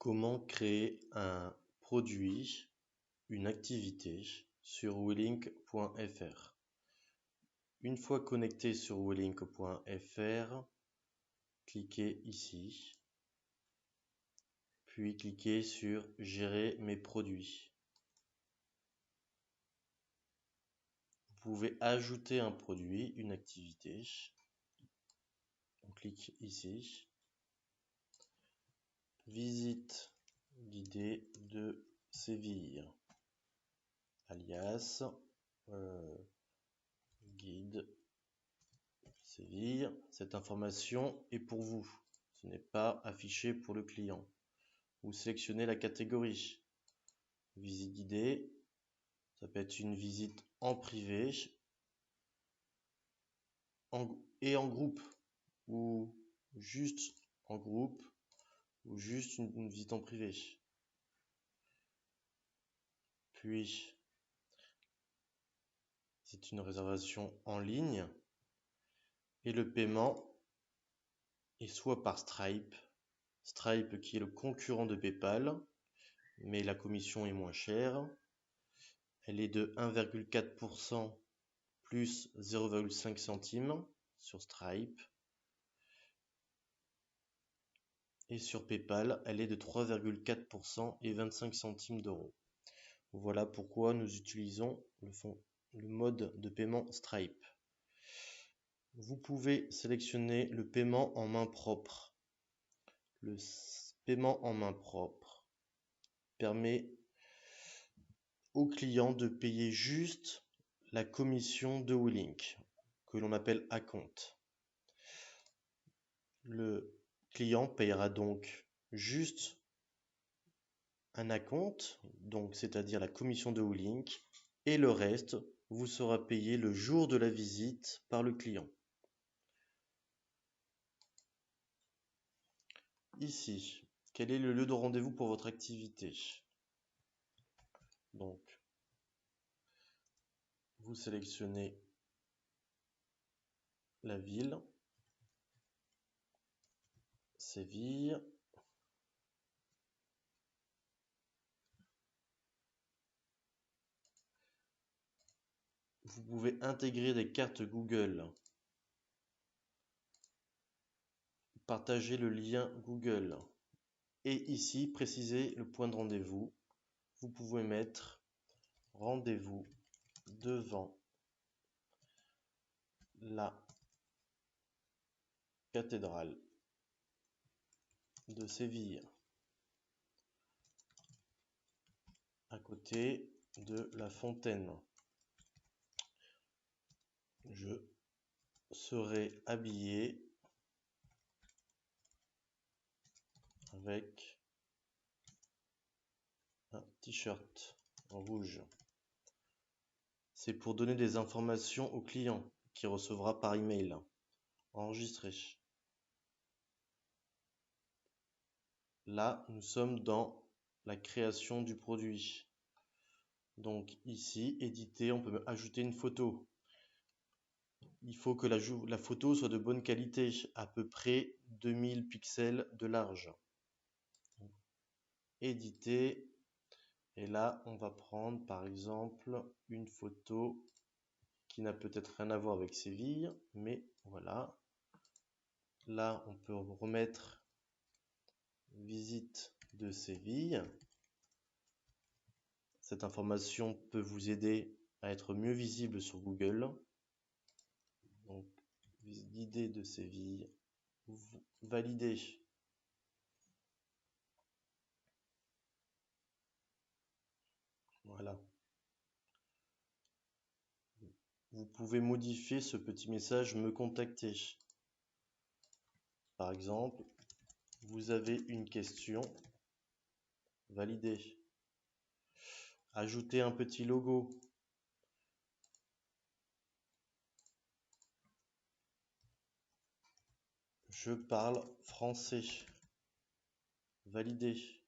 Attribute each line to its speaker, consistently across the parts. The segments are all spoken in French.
Speaker 1: Comment créer un produit, une activité sur willink.fr. Une fois connecté sur willink.fr, cliquez ici, puis cliquez sur Gérer mes produits. Vous pouvez ajouter un produit, une activité. On clique ici. Visite guidée de Séville, alias guide Séville. Cette information est pour vous, ce n'est pas affiché pour le client. Vous sélectionnez la catégorie. Visite guidée, ça peut être une visite en privé et en groupe, ou juste en groupe, ou juste une visite en privé. Puis, c'est une réservation en ligne. Et le paiement est soit par Stripe, Stripe qui est le concurrent de PayPal, mais la commission est moins chère. Elle est de 1,4% plus 0,5 centimes sur Stripe. Et sur PayPal, elle est de 3,4% et 25 centimes d'euros. Voilà pourquoi nous utilisons le mode de paiement Stripe. Vous pouvez sélectionner le paiement en main propre. Le paiement en main propre permet au client de payer juste la commission de Willink, que l'on appelle acompte. Le client payera donc juste un acompte, donc c'est-à-dire la commission de Willink, et le reste vous sera payé le jour de la visite par le client. Ici, quel est le lieu de rendez-vous pour votre activité? Donc, vous sélectionnez la ville, Séville. Vous pouvez intégrer des cartes Google. Partager le lien Google. Et ici, préciser le point de rendez-vous. Vous pouvez mettre rendez-vous devant la cathédrale de Séville, à côté de la fontaine. Je serai habillé avec un t-shirt rouge. C'est pour donner des informations au client qui recevra par email. Enregistrer. Là, nous sommes dans la création du produit. Donc ici, éditer, on peut ajouter une photo. Il faut que la photo soit de bonne qualité, à peu près 2000 pixels de large. Éditer, et là, on va prendre par exemple une photo qui n'a peut-être rien à voir avec Séville, mais voilà. Là, on peut remettre visite de Séville. Cette information peut vous aider à être mieux visible sur Google. Donc, guidée de Séville, valider. Voilà. Vous pouvez modifier ce petit message me contacter. Par exemple, vous avez une question, valider. Ajouter un petit logo. Je parle français. Valider.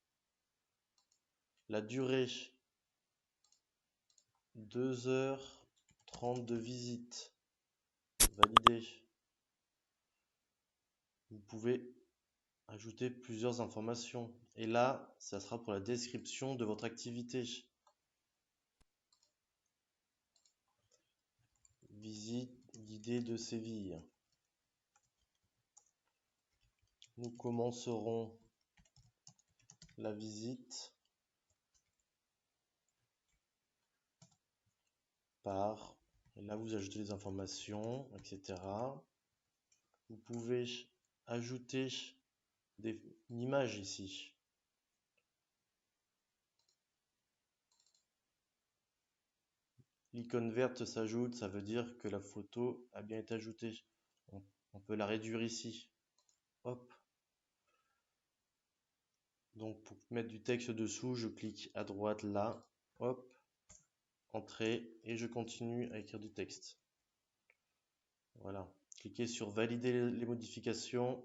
Speaker 1: La durée. 2h30 de visite. Valider. Vous pouvez ajouter plusieurs informations. Et là, ça sera pour la description de votre activité. Visite guidée de Séville. Nous commencerons la visite par, et là vous ajoutez les informations, etc. Vous pouvez ajouter une image ici. L'icône verte s'ajoute, ça veut dire que la photo a bien été ajoutée. On peut la réduire ici. Hop. Donc pour mettre du texte dessous, je clique à droite là, hop, entrée, et je continue à écrire du texte. Voilà. Cliquez sur valider les modifications.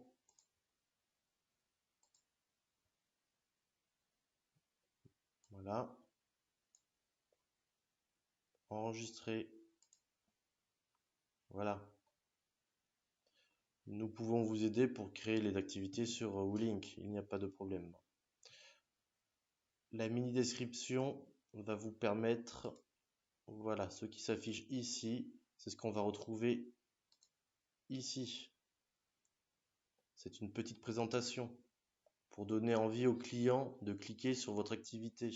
Speaker 1: Voilà. Enregistrer. Voilà. Nous pouvons vous aider pour créer les activités sur WooLink, il n'y a pas de problème. La mini description va vous permettre, voilà, ce qui s'affiche ici, c'est ce qu'on va retrouver ici. C'est une petite présentation pour donner envie aux clients de cliquer sur votre activité.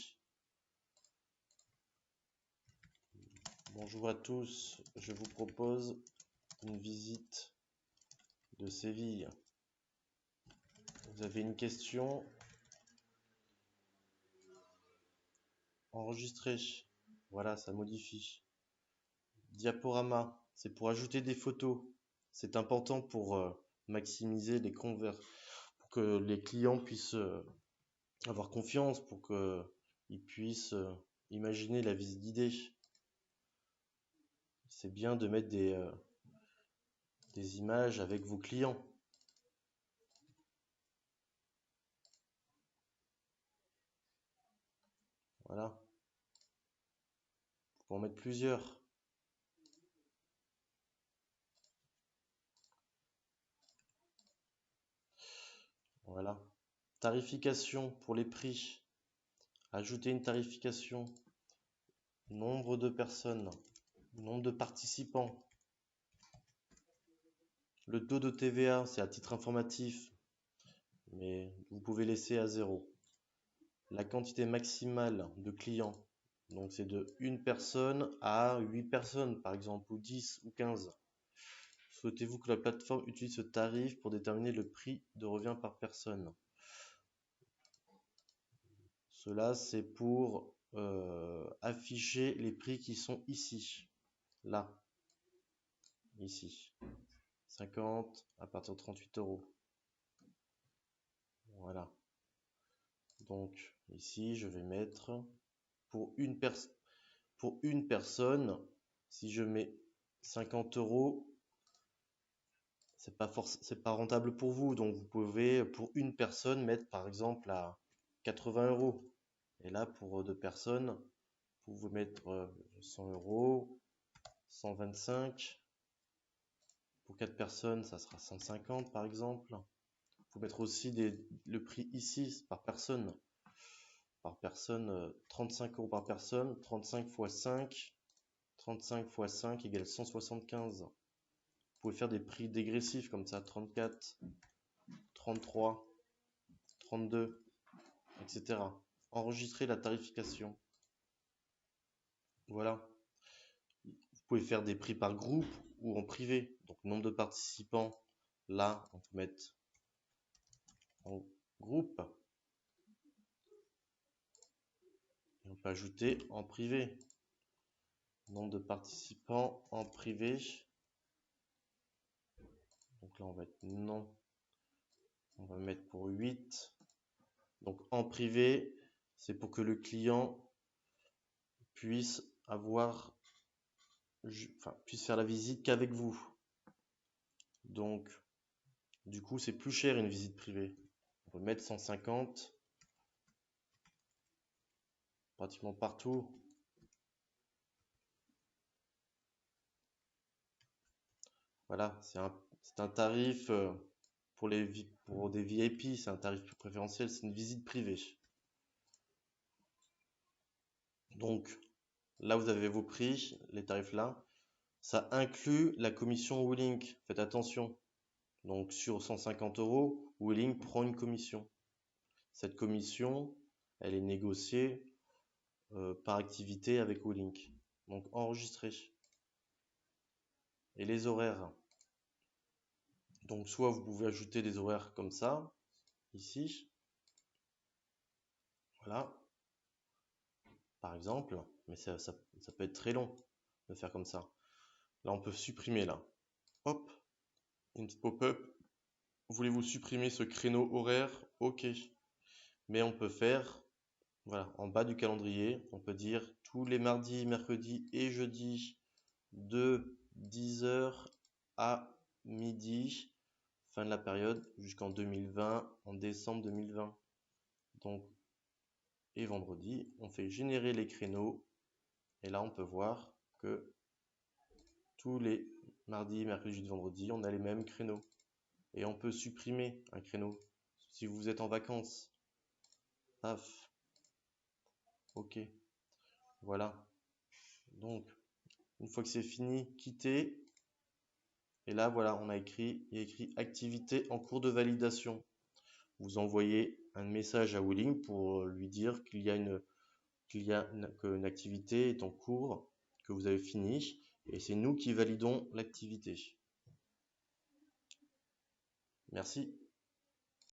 Speaker 1: Bonjour à tous, je vous propose une visite de Séville. Vous avez une question? Enregistrer. Voilà, ça modifie. Diaporama, c'est pour ajouter des photos. C'est important pour maximiser les conversions, pour que les clients puissent avoir confiance, pour qu'ils puissent imaginer la visite guidée. C'est bien de mettre des images avec vos clients. Voilà. Vous pouvez en mettre plusieurs. Voilà. Tarification pour les prix. Ajouter une tarification. Nombre de personnes. Nombre de participants. Le taux de TVA, c'est à titre informatif, mais vous pouvez laisser à 0. La quantité maximale de clients, donc c'est de 1 personne à 8 personnes, par exemple, ou 10 ou 15. Souhaitez-vous que la plateforme utilise ce tarif pour déterminer le prix de revient par personne? Cela, c'est pour afficher les prix qui sont ici, là, ici. 50 à partir de 38 euros. Voilà. Donc ici, je vais mettre pour une personne, si je mets 50 euros, c'est pas rentable pour vous. Donc vous pouvez pour une personne mettre par exemple à 80 euros. Et là pour 2 personnes, vous pouvez mettre 100 euros, 125. Pour 4 personnes, ça sera 150 par exemple. Vous pouvez mettre aussi le prix ici par personne. 35 euros par personne, 35 x 5, 35 x 5 égale 175. Vous pouvez faire des prix dégressifs comme ça, 34, 33, 32, etc. Enregistrer la tarification. Voilà. Vous pouvez faire des prix par groupe ou en privé. Donc nombre de participants, là, on peut mettre en groupe. Et on peut ajouter en privé. Nombre de participants en privé. Donc là, on va mettre non. On va mettre pour 8. Donc en privé, c'est pour que le client puisse puisse faire la visite qu'avec vous. Donc, du coup, c'est plus cher une visite privée. On peut mettre 150 pratiquement partout. Voilà, c'est un tarif pour les Pour des VIP, c'est un tarif préférentiel, c'est une visite privée. Donc là, vous avez vos prix, les tarifs là. Ça inclut la commission WeLink. Faites attention. Donc sur 150 €, WeLink prend une commission. Cette commission, elle est négociée par activité avec WeLink. Donc enregistrez. Et les horaires. Donc soit vous pouvez ajouter des horaires comme ça, ici. Voilà. Par exemple, mais ça peut être très long de faire comme ça. Là, on peut supprimer là. Hop, une petite pop-up. Voulez-vous supprimer ce créneau horaire? OK. Mais on peut faire, voilà, en bas du calendrier, on peut dire tous les mardis, mercredis et jeudis de 10 h à midi, fin de la période, jusqu'en 2020, en décembre 2020. Donc, et vendredi, on fait générer les créneaux. Et là, on peut voir que tous les mardis, mercredis, jeudi, vendredi, on a les mêmes créneaux. Et on peut supprimer un créneau. Si vous êtes en vacances, paf, ok, voilà. Donc, une fois que c'est fini, quittez. Et là, voilà, il y a écrit activité en cours de validation. Vous envoyez un message à WeLink pour lui dire qu'une activité est en cours, que vous avez fini, et c'est nous qui validons l'activité. Merci.